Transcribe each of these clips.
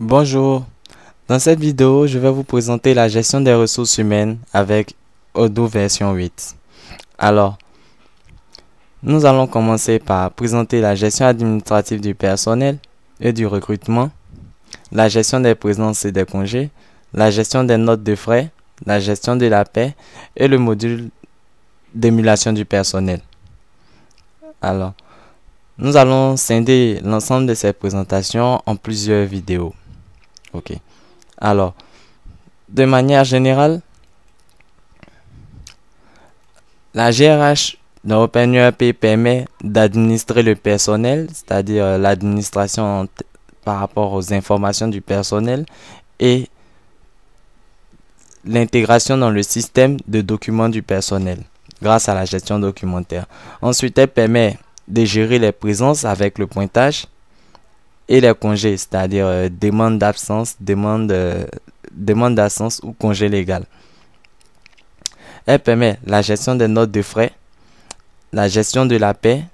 Bonjour, dans cette vidéo, je vais vous présenter la gestion des ressources humaines avec Odoo version 8. Alors, nous allons commencer par présenter la gestion administrative du personnel et du recrutement, la gestion des présences et des congés, la gestion des notes de frais, la gestion de la paie et le module d'émulation du personnel. Alors, nous allons scinder l'ensemble de ces présentations en plusieurs vidéos. Ok. Alors, de manière générale, la GRH dans OpenURP permet d'administrer le personnel, c'est-à-dire l'administration par rapport aux informations du personnel et l'intégration dans le système de documents du personnel grâce à la gestion documentaire. Ensuite, elle permet de gérer les présences avec le pointage et les congés, c'est-à-dire demande d'absence, demande d'absence ou congé légal. Elle permet la gestion des notes de frais, la gestion de la paie,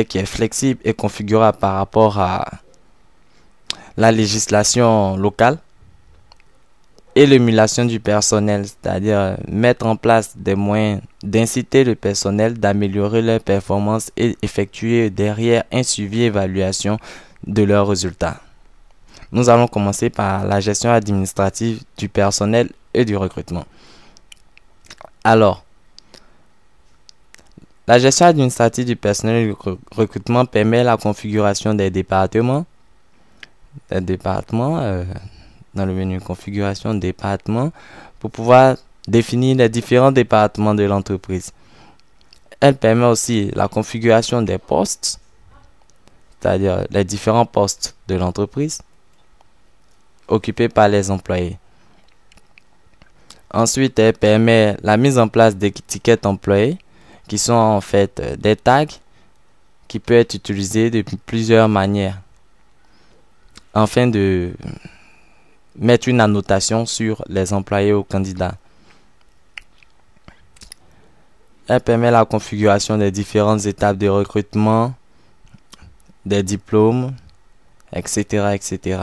qui est flexible et configurable par rapport à la législation locale, et l'émulation du personnel, c'est-à-dire mettre en place des moyens d'inciter le personnel d'améliorer leurs performances et effectuer derrière un suivi et évaluation de leurs résultats. Nous allons commencer par la gestion administrative du personnel et du recrutement. Alors, la gestion administrative du personnel et du recrutement permet la configuration des départements. Dans le menu configuration département, pour pouvoir définir les différents départements de l'entreprise. Elle permet aussi la configuration des postes, c'est-à-dire les différents postes de l'entreprise occupés par les employés. Ensuite, elle permet la mise en place d'étiquettes employés qui sont en fait des tags qui peuvent être utilisés de plusieurs manières afin de mettre une annotation sur les employés ou candidats. Elle permet la configuration des différentes étapes de recrutement, des diplômes, etc., etc.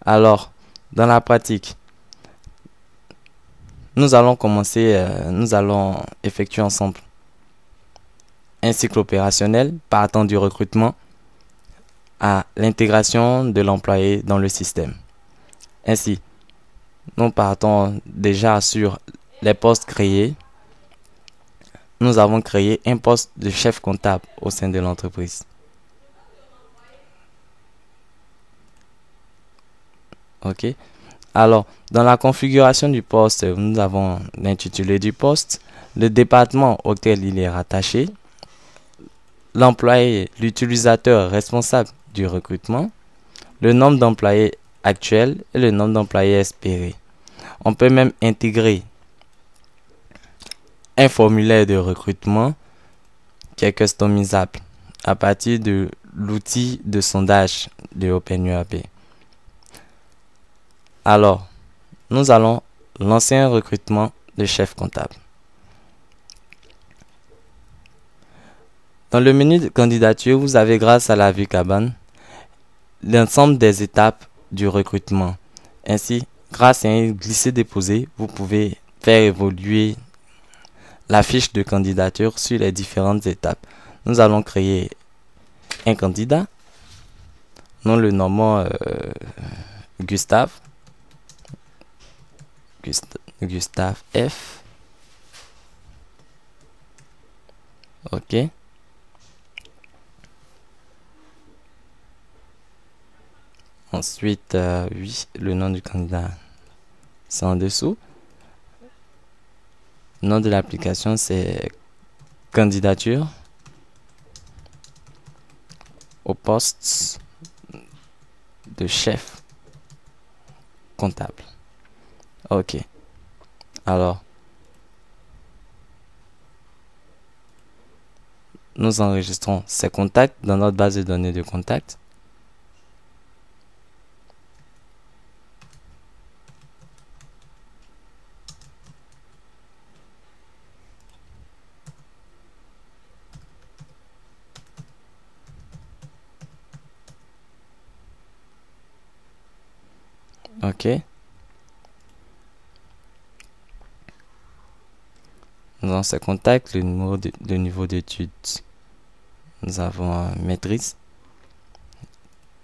Alors, dans la pratique, nous allons effectuer ensemble un cycle opérationnel partant du recrutement à l'intégration de l'employé dans le système. Ainsi, nous partons déjà sur les postes créés. Nous avons créé un poste de chef comptable au sein de l'entreprise. Ok. Alors, dans la configuration du poste, nous avons l'intitulé du poste, le département auquel il est rattaché, l'employé, l'utilisateur responsable du recrutement, le nombre d'employés actuels et le nombre d'employés espérés. On peut même intégrer un formulaire de recrutement qui est customisable à partir de l'outil de sondage de OpenURP. Alors, nous allons lancer un recrutement de chef comptable. Dans le menu de candidature, vous avez grâce à la vue cabane l'ensemble des étapes du recrutement. Ainsi, grâce à un glisser-déposer, vous pouvez faire évoluer la fiche de candidature sur les différentes étapes. Nous allons créer un candidat. Nous le nommons Gustave. Gustave F. OK. Ensuite, oui, le nom du candidat, c'est en dessous. Le nom de l'application, c'est candidature au poste de chef comptable. OK. Alors, nous enregistrons ces contacts dans notre base de données de contacts. OK. Nous avons ses contacts, le niveau d'études. Nous avons maîtrise.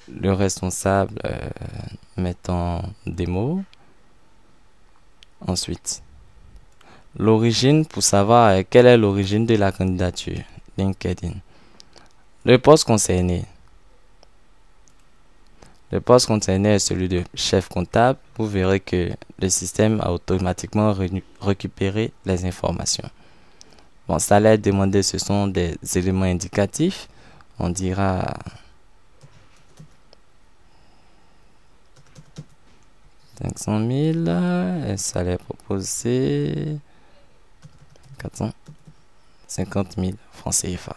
Le responsable, mettons des mots. Ensuite, l'origine pour savoir quelle est l'origine de la candidature. LinkedIn. Le poste concerné. Le poste concerné est celui de chef comptable. Vous verrez que le système a automatiquement récupéré les informations. Bon, salaire demandé, ce sont des éléments indicatifs. On dira 500 000, et salaire proposé 450 000 francs CFA.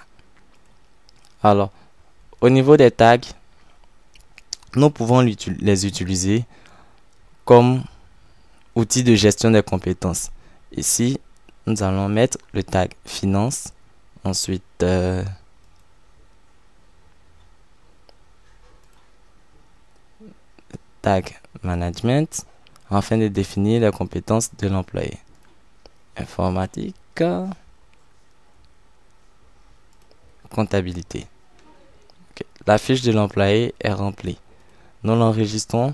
Alors, au niveau des tags, nous pouvons les utiliser comme outil de gestion des compétences. Ici, nous allons mettre le tag finance, ensuite tag management, afin de définir les compétences de l'employé. Informatique, comptabilité. Okay. La fiche de l'employé est remplie. Nous l'enregistrons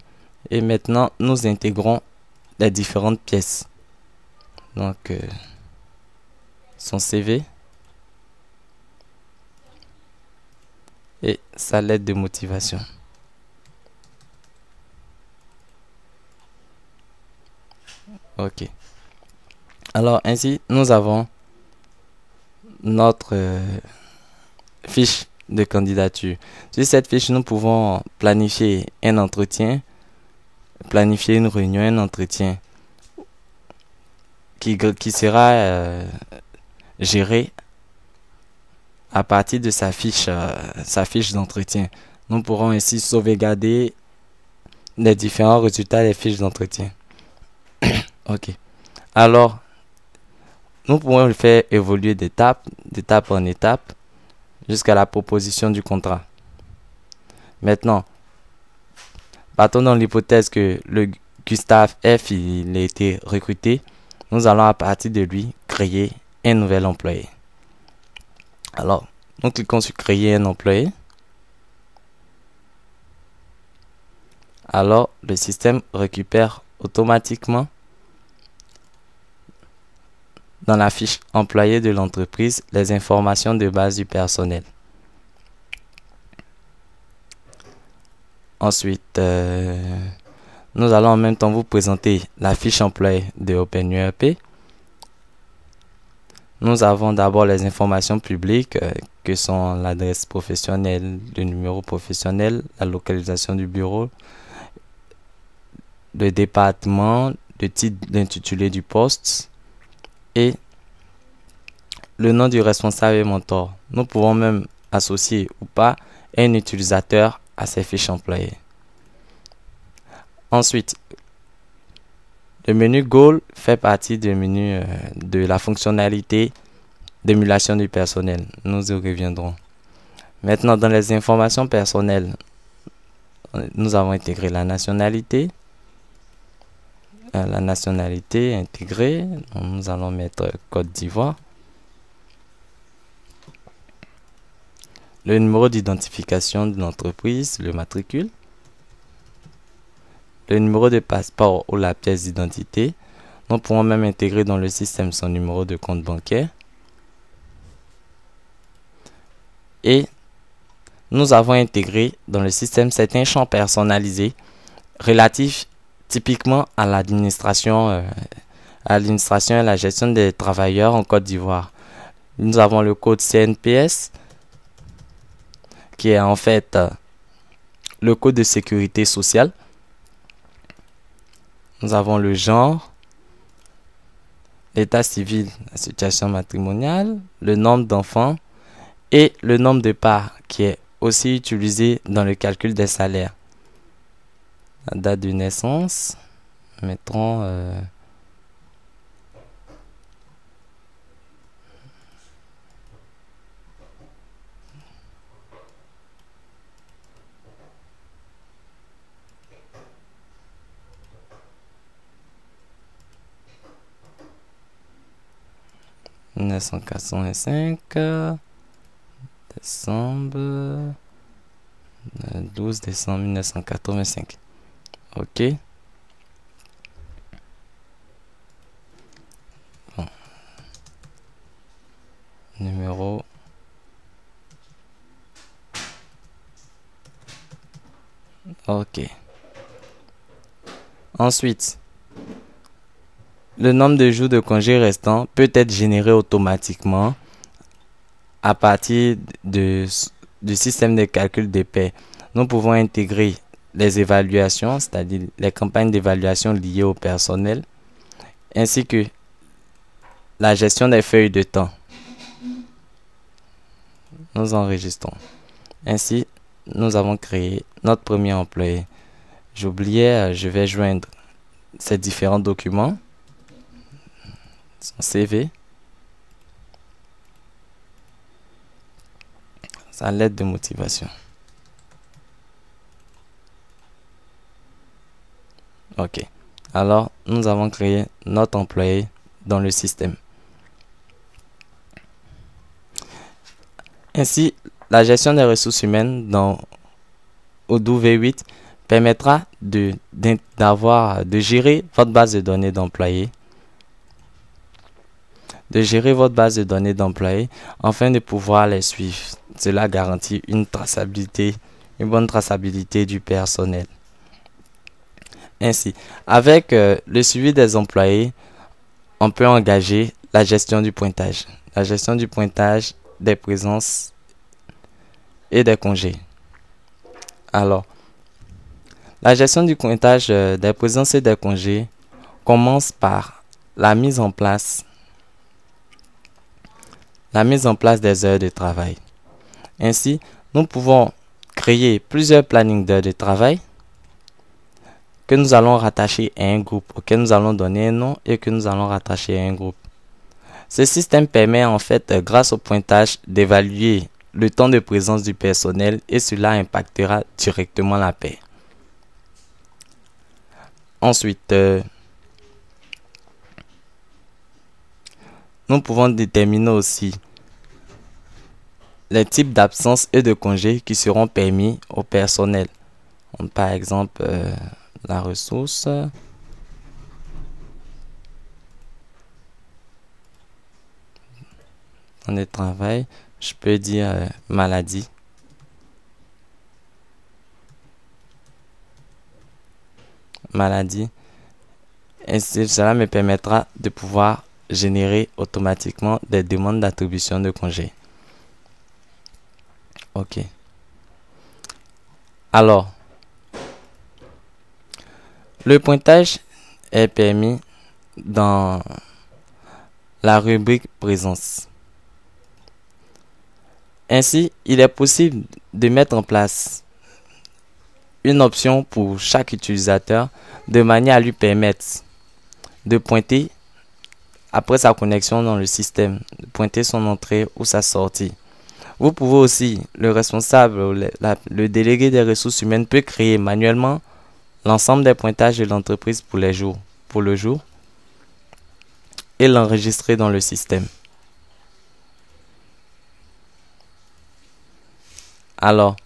et maintenant nous intégrons les différentes pièces. Donc, son CV et sa lettre de motivation. Ok. Alors, ainsi, nous avons notre fiche de candidature. Sur cette fiche, nous pouvons planifier un entretien, planifier une réunion, un entretien qui sera géré à partir de sa fiche d'entretien. Nous pourrons ainsi sauvegarder les différents résultats des fiches d'entretien. Ok. Alors, nous pourrons le faire évoluer d'étape en étape jusqu'à la proposition du contrat. Maintenant, partons dans l'hypothèse que le Gustave F il a été recruté. Nous allons à partir de lui créer un nouvel employé. Alors, nous cliquons sur créer un employé. Alors, le système récupère automatiquement dans la fiche employé de l'entreprise les informations de base du personnel. Ensuite, nous allons en même temps vous présenter la fiche employé de OpenURP. Nous avons d'abord les informations publiques que sont l'adresse professionnelle, le numéro professionnel, la localisation du bureau, le département, le titre d'intitulé du poste et le nom du responsable et mentor. Nous pouvons même associer ou pas un utilisateur à ces fiches employées. Ensuite, le menu Goal fait partie du menu de la fonctionnalité d'émulation du personnel. Nous y reviendrons. Maintenant, dans les informations personnelles, nous avons intégré la nationalité. La nationalité intégrée, nous allons mettre Côte d'Ivoire. Le numéro d'identification de l'entreprise, le matricule. Le numéro de passeport ou la pièce d'identité. Nous pourrons même intégrer dans le système son numéro de compte bancaire. Et nous avons intégré dans le système certains champs personnalisés relatifs typiquement à l'administration et la gestion des travailleurs en Côte d'Ivoire. Nous avons le code CNPS qui est en fait le code de sécurité sociale. Nous avons le genre, l'état civil, la situation matrimoniale, le nombre d'enfants et le nombre de parts qui est aussi utilisé dans le calcul des salaires. La date de naissance, mettrons 1985, décembre, 12 décembre 1985. OK. Bon. Numéro. OK. Ensuite, le nombre de jours de congé restant peut être généré automatiquement à partir du système de calcul des paies. Nous pouvons intégrer les évaluations, c'est-à-dire les campagnes d'évaluation liées au personnel, ainsi que la gestion des feuilles de temps. Nous enregistrons. Ainsi, nous avons créé notre premier employé. J'oubliais, je vais joindre ces différents documents. Son CV, sa lettre de motivation. OK. Alors, nous avons créé notre employé dans le système. Ainsi, la gestion des ressources humaines dans Odoo V8 permettra de gérer votre base de données d'employés, afin de pouvoir les suivre. Cela garantit une bonne traçabilité du personnel. Ainsi, avec le suivi des employés, on peut engager la gestion du pointage. La gestion du pointage des présences et des congés. Alors, la gestion du pointage des présences et des congés commence par la mise en place des heures de travail. Ainsi, nous pouvons créer plusieurs plannings d'heures de travail que nous allons rattacher à un groupe, auquel nous allons donner un nom et que nous allons rattacher à un groupe. Ce système permet en fait, grâce au pointage, d'évaluer le temps de présence du personnel et cela impactera directement la paie. Ensuite, nous pouvons déterminer aussi les types d'absences et de congés qui seront permis au personnel. Par exemple, la ressource, temps de travail, je peux dire maladie. Et cela me permettra de pouvoir générer automatiquement des demandes d'attribution de congés. OK. Alors, le pointage est permis dans la rubrique présence. Ainsi, il est possible de mettre en place une option pour chaque utilisateur de manière à lui permettre de pointer après sa connexion dans le système, de pointer son entrée ou sa sortie. Vous pouvez aussi, le responsable, le délégué des ressources humaines peut créer manuellement l'ensemble des pointages de l'entreprise pour le jour et l'enregistrer dans le système. Alors,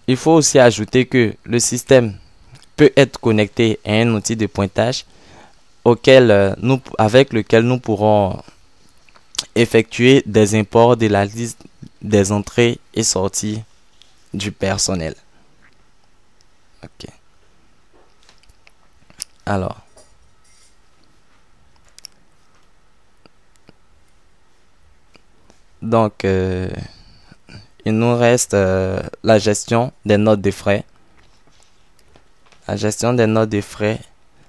il faut aussi ajouter que le système peut être connecté à un outil de pointage avec lequel nous pourrons effectuer des imports de la liste des entrées et sorties du personnel. OK. Alors, donc, il nous reste la gestion des notes de frais.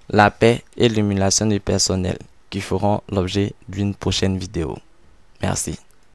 La paie et l'émulation du personnel qui feront l'objet d'une prochaine vidéo. Merci.